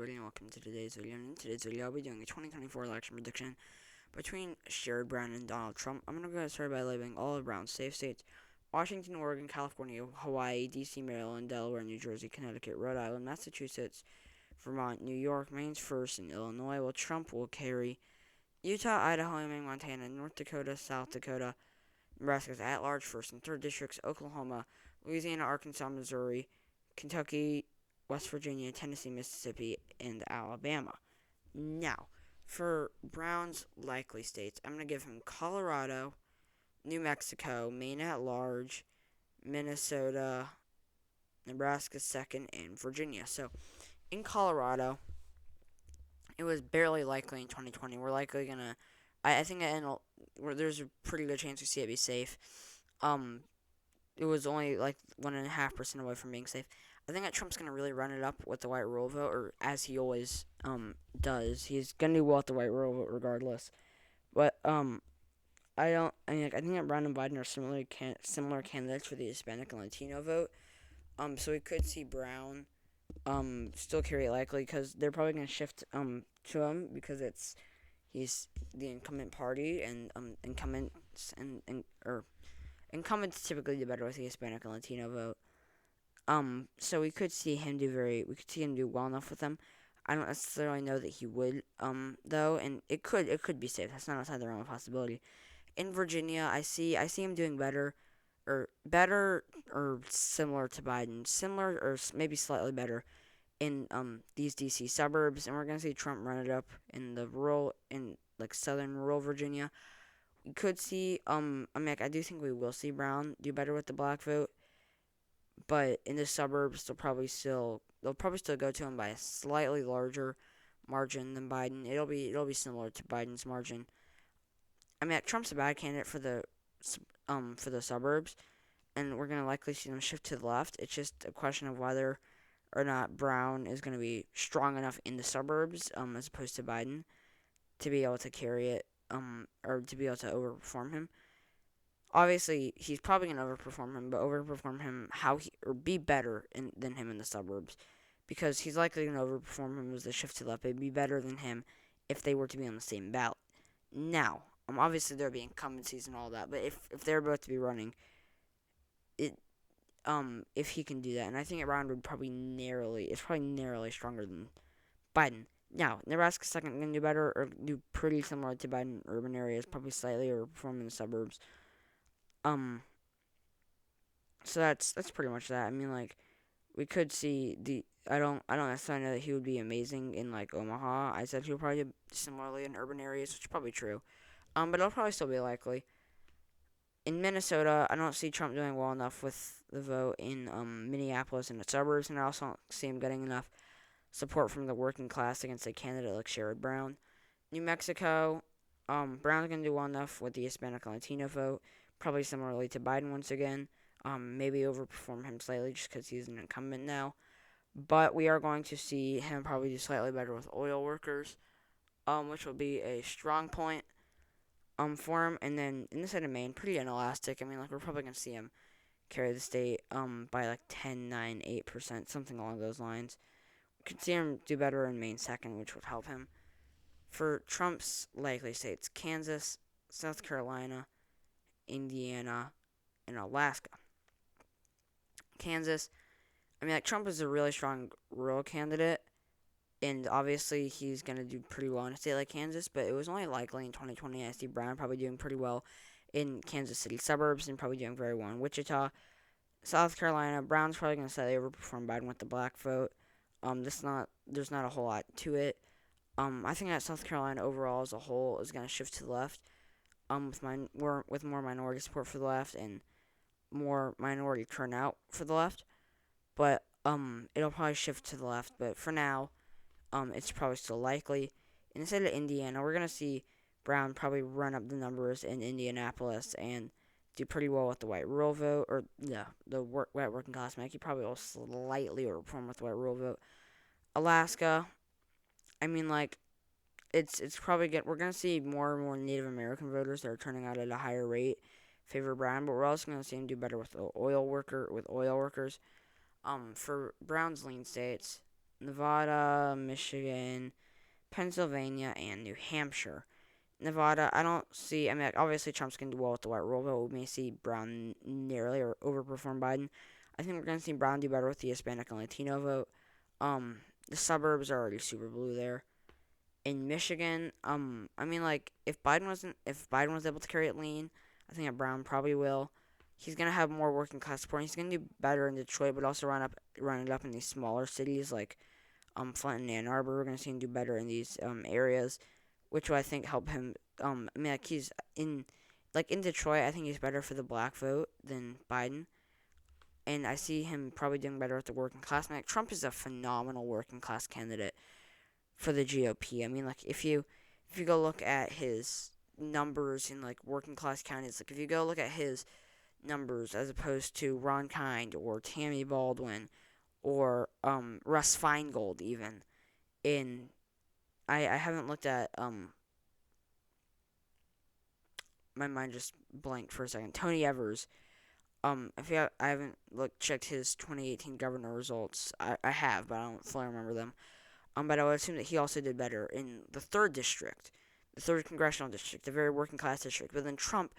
everybody, and welcome to today's video. And in today's video, I'll be doing a 2024 election prediction between Sherrod Brown and Donald Trump. I'm going to get started by labeling all of Brown's safe states: Washington, Oregon, California, Hawaii, D.C., Maryland, Delaware, New Jersey, Connecticut, Rhode Island, Massachusetts, Vermont, New York, Maine's first, and Illinois. Well, Trump will carry Utah, Idaho, Wyoming, Montana, North Dakota, South Dakota, Nebraska's at-large first and third districts, Oklahoma, Louisiana, Arkansas, Missouri, Kentucky, West Virginia, Tennessee, Mississippi, and Alabama. Now, for Brown's likely states, I'm going to give him Colorado, New Mexico, Maine at large, Minnesota, Nebraska second, and Virginia. So, in Colorado, it was barely likely in 2020. We're likely going to, I think there's a pretty good chance we see it be safe. It was only like 1.5% away from being safe. I think that Trump's going to really run it up with the white rural vote, or as he always does. He's going to do well with the white rural vote regardless. But I think that Brown and Biden are similar candidates for the Hispanic and Latino vote. So we could see Brown still carry it likely because they're probably going to shift to him because he's the incumbent party, and incumbents typically do better with the Hispanic and Latino vote. So we could see him do well enough with them. I don't necessarily know that he would, though, and it could be safe. That's not outside the realm of possibility. In Virginia, I see him doing better or similar to Biden, similar or maybe slightly better in these DC suburbs, and we're gonna see Trump run it up in southern rural Virginia. We could see I do think we will see Brown do better with the black vote. But in the suburbs, they'll probably still go to him by a slightly larger margin than Biden. It'll be similar to Biden's margin. Trump's a bad candidate for the suburbs, and we're gonna likely see them shift to the left. It's just a question of whether or not Brown is gonna be strong enough in the suburbs, as opposed to Biden, to be able to carry it, or to be able to overperform him. Obviously, he's probably going to overperform him, but overperform him be better than him in the suburbs, because he's likely going to overperform him as they shift to the left. It'd be better than him if they were to be on the same ballot. Now, obviously there'll be incumbencies and all that, but if they're both to be running, if he can do that, and I think Brown would probably narrowly stronger than Biden. Now, Nebraska's second going to do better, or do pretty similar to Biden in urban areas, probably slightly overperform in the suburbs. So that's pretty much that. We could see I don't necessarily know that he would be amazing in Omaha. I said he would probably do similarly in urban areas, which is probably true. But it'll probably still be likely. In Minnesota, I don't see Trump doing well enough with the vote in Minneapolis and the suburbs, and I also don't see him getting enough support from the working class against a candidate like Sherrod Brown. New Mexico, Brown's gonna do well enough with the Hispanic and Latino vote. Probably similarly to Biden once again. Maybe overperform him slightly just because he's an incumbent now. But we are going to see him probably do slightly better with oil workers, which will be a strong point for him. And then in the state of Maine, pretty inelastic. We're probably going to see him carry the state by 10, 9, 8%, something along those lines. We could see him do better in Maine second, which would help him. For Trump's likely states: Kansas, South Carolina, Indiana, and Alaska. Kansas, Trump is a really strong rural candidate, and obviously he's going to do pretty well in a state like Kansas, but it was only likely in 2020. I see Brown probably doing pretty well in Kansas City suburbs and probably doing very well in Wichita. South Carolina, Brown's probably going to slightly overperform Biden with the black vote. There's not a whole lot to it. I think that South Carolina overall as a whole is going to shift to the left. With more minority support for the left and more minority turnout for the left, but it'll probably shift to the left. But for now, it's probably still likely. In the state of Indiana, we're gonna see Brown probably run up the numbers in Indianapolis and do pretty well with the white rural vote, or the white working class. He probably will slightly overperform with the white rural vote. Alaska, it's probably good. We're gonna see more and more Native American voters that are turning out at a higher rate favor Brown, but we're also gonna see him do better with oil workers. For Brown's lean states, Nevada, Michigan, Pennsylvania, and New Hampshire. Nevada, I don't see. I mean, like, obviously Trump's going to do well with the white rule vote. We may see Brown narrowly or overperform Biden. I think we're going to see Brown do better with the Hispanic and Latino vote. The suburbs are already super blue there. In Michigan, I mean, like, if Biden was able to carry it lean, I think that Brown probably will. He's gonna have more working class support. He's gonna do better in Detroit, but also run it up in these smaller cities like Flint and Ann Arbor. We're gonna see him do better in these areas, which will I think help him. I mean, like in Detroit, I think he's better for the black vote than Biden, and I see him probably doing better with the working class. I mean, like, Trump is a phenomenal working class candidate for the GOP. I mean, like, if you go look at his numbers in like working class counties, like if you go look at his numbers as opposed to Ron Kind or Tammy Baldwin or Russ Feingold even in I haven't looked at my mind just blanked for a second. Tony Evers. If you have, I haven't checked his 2018 governor results. I have, but I don't fully remember them. But I would assume that he also did better in the third district, the third congressional district, the very working class district. But then Trump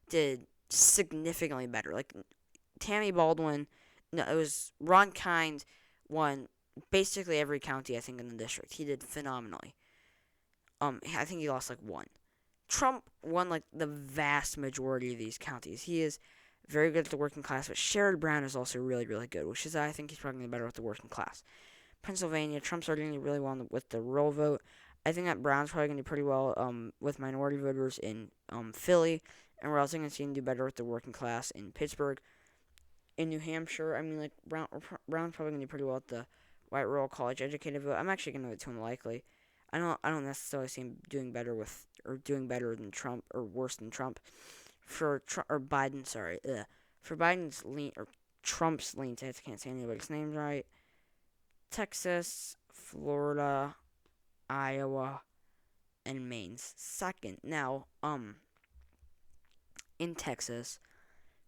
did significantly better. Like Tammy Baldwin, no, it was Ron Kind won basically every county I think in the district. He did phenomenally. I think he lost like one. Trump won like the vast majority of these counties. He is very good at the working class, but Sherrod Brown is also really, really good, which is I think he's probably better with the working class. Pennsylvania, Trump's already doing really well with the rural vote. I think that Brown's probably going to do pretty well with minority voters in Philly, and we're also going to see him do better with the working class in Pittsburgh. In New Hampshire, I mean, like, Brown's probably going to do pretty well with the white rural college educated vote. I'm actually going to vote to him likely. I don't necessarily see him doing better than Trump or worse than Trump. For Biden, sorry, for Biden's lean or Trump's lean states, I can't say anybody's names right. Texas, Florida, Iowa, and Maine's second. Now, in Texas,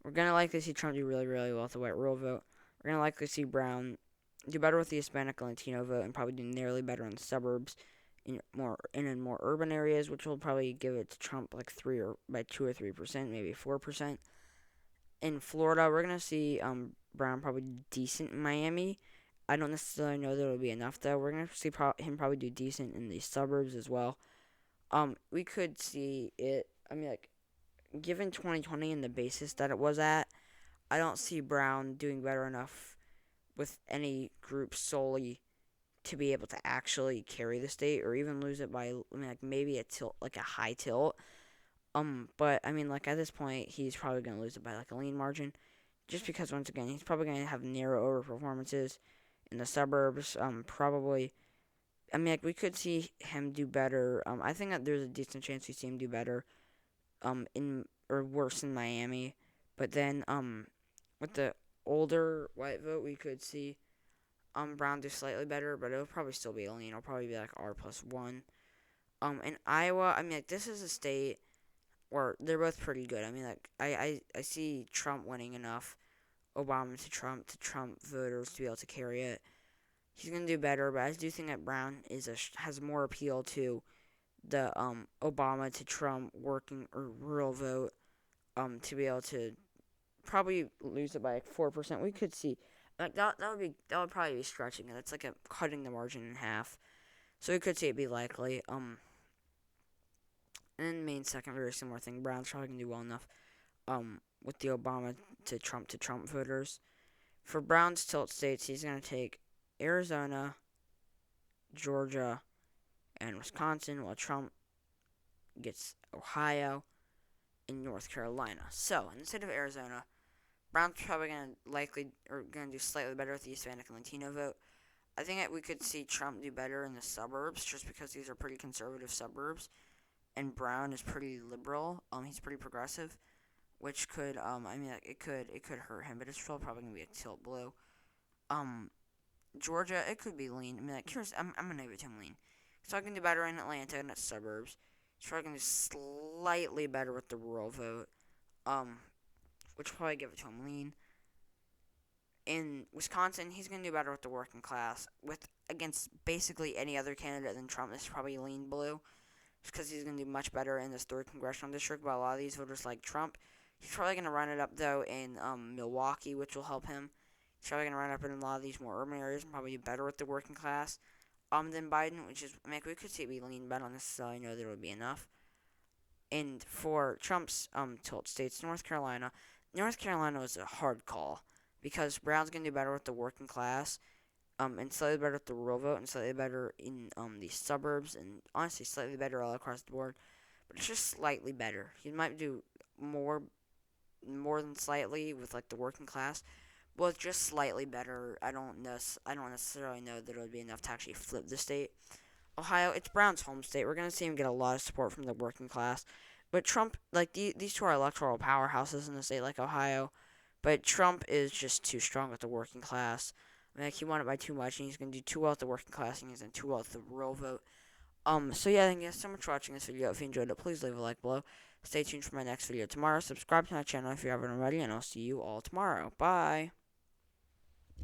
we're gonna likely see Trump do really, really well with the white rural vote. We're gonna likely see Brown do better with the Hispanic and Latino vote, and probably do nearly better in the suburbs, in more urban areas, which will probably give it to Trump like 2 or 3%, maybe 4%. In Florida, we're gonna see Brown probably decent in Miami. I don't necessarily know that it'll be enough though. We're gonna see him probably do decent in the suburbs as well. We could see it. I mean, like, given 2020 and the basis that it was at, I don't see Brown doing better enough with any group solely to be able to actually carry the state or even lose it by, I mean, like, maybe a tilt, like a high tilt. But I mean, like, at this point, he's probably gonna lose it by like a lean margin, just because once again he's probably gonna have narrow over performances in the suburbs. Probably. I mean, like, we could see him do better. I think that there's a decent chance we see him do better. In or worse in Miami, but then with the older white vote, we could see Brown do slightly better, but it'll probably still be a lean. It'll probably be like R+1. In Iowa, I mean, like, this is a state where they're both pretty good. I mean, like, I see Trump winning enough Obama to Trump voters to be able to carry it. He's gonna do better, but I do think that Brown has more appeal to the Obama to Trump working or rural vote to be able to probably lose it by like 4%. We could see like that would probably be stretching it. That's like cutting the margin in half. So we could see it be likely. And then Maine second, very similar thing. Brown's probably gonna do well enough with the Obama to Trump voters. For Brown's tilt states, he's gonna take Arizona, Georgia, and Wisconsin, while Trump gets Ohio and North Carolina. So, in the state of Arizona, Brown's probably gonna do slightly better with the Hispanic and Latino vote. I think that we could see Trump do better in the suburbs, just because these are pretty conservative suburbs, and Brown is pretty liberal. He's pretty progressive, which could, I mean, like, it could hurt him, but it's still probably gonna be a tilt blue. Georgia, it could be lean. I mean, like, I'm gonna give it to him lean. So I can do better in Atlanta and its suburbs. So I can do slightly better with the rural vote. Which will probably give it to him lean. in Wisconsin, he's going to do better with the working class. With against basically any other candidate than Trump, this probably lean blue, just because he's going to do much better in this third congressional district. But a lot of these voters like Trump. He's probably going to run it up though in Milwaukee, which will help him. He's probably going to run up in a lot of these more urban areas and probably do better with the working class than Biden, which is, I mean, we could see it be lean, but I don't necessarily know that it would be enough. And for Trump's tilt states, North Carolina is a hard call because Brown's gonna do better with the working class, and slightly better with the rural vote, and slightly better in the suburbs, and honestly slightly better all across the board. But it's just slightly better. He might do more than slightly with like the working class. Well, it's just slightly better. I don't necessarily know that it would be enough to actually flip the state. Ohio, it's Brown's home state. We're going to see him get a lot of support from the working class. But Trump, like, these two are electoral powerhouses in a state like Ohio. But Trump is just too strong with the working class. I mean, like, he won it by too much, and he's going to do too well with the working class, and he's going to do too well with the rural vote. So yeah, thank you guys so much for watching this video. If you enjoyed it, please leave a like below. Stay tuned for my next video tomorrow. Subscribe to my channel if you haven't already, and I'll see you all tomorrow. Bye!